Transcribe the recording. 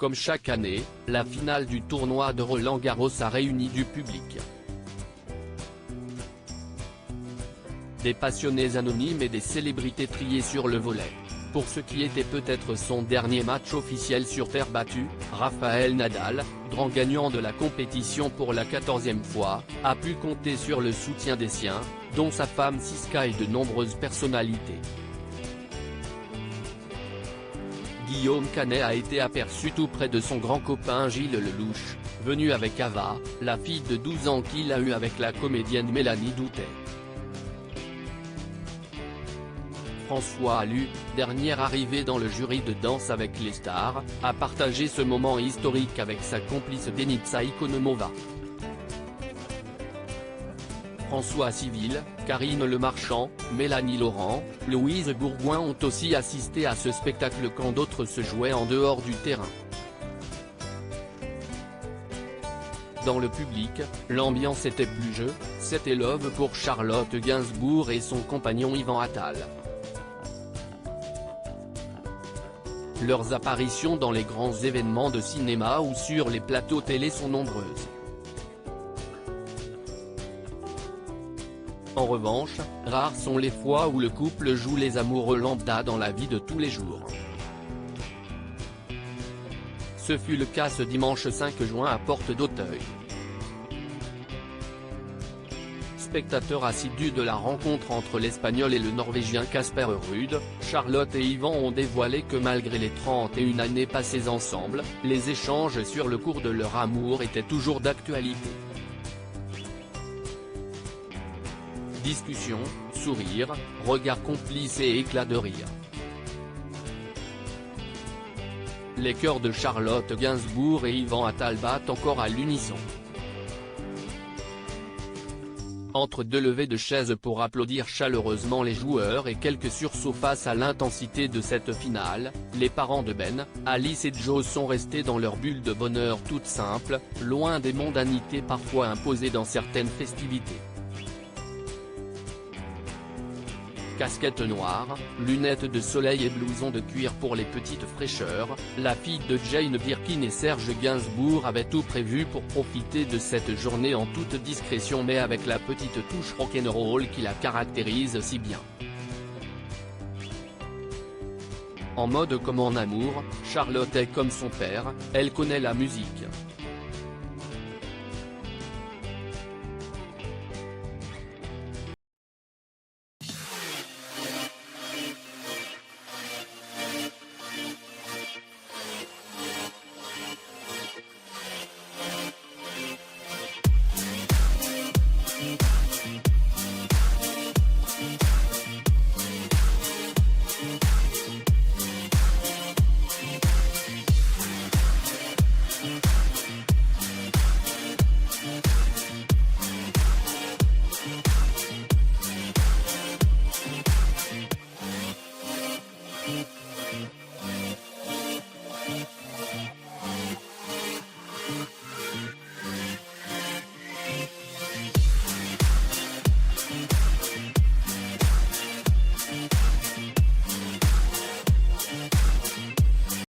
Comme chaque année, la finale du tournoi de Roland-Garros a réuni du public. Des passionnés anonymes et des célébrités triées sur le volet. Pour ce qui était peut-être son dernier match officiel sur terre battue, Rafael Nadal, grand gagnant de la compétition pour la 14e fois, a pu compter sur le soutien des siens, dont sa femme Siska et de nombreuses personnalités. Guillaume Canet a été aperçu tout près de son grand copain Gilles Lelouch, venu avec Ava, la fille de 12 ans qu'il a eue avec la comédienne Mélanie Doutet. François Allu, dernière arrivée dans le jury de Danse avec les stars, a partagé ce moment historique avec sa complice Denitsa Ikonomova. François Civil, Karine Lemarchand, Mélanie Laurent, Louise Bourgoin ont aussi assisté à ce spectacle quand d'autres se jouaient en dehors du terrain. Dans le public, l'ambiance était plus jeu, c'était love pour Charlotte Gainsbourg et son compagnon Yvan Attal. Leurs apparitions dans les grands événements de cinéma ou sur les plateaux télé sont nombreuses. En revanche, rares sont les fois où le couple joue les amoureux lambda dans la vie de tous les jours. Ce fut le cas ce dimanche 5 juin à Porte d'Auteuil. Spectateur assidu de la rencontre entre l'Espagnol et le Norvégien Casper Ruud, Charlotte et Yvan ont dévoilé que malgré les 31 années passées ensemble, les échanges sur le cours de leur amour étaient toujours d'actualité. Discussions, sourires, regards complices et éclats de rire. Les cœurs de Charlotte Gainsbourg et Yvan Attal battent encore à l'unisson. Entre deux levées de chaises pour applaudir chaleureusement les joueurs et quelques sursauts face à l'intensité de cette finale, les parents de Ben, Alice et Joe sont restés dans leur bulle de bonheur toute simple, loin des mondanités parfois imposées dans certaines festivités. Casquette noire, lunettes de soleil et blouson de cuir pour les petites fraîcheurs, la fille de Jane Birkin et Serge Gainsbourg avaient tout prévu pour profiter de cette journée en toute discrétion mais avec la petite touche rock'n'roll qui la caractérise si bien. En mode comme en amour, Charlotte est comme son père, elle connaît la musique.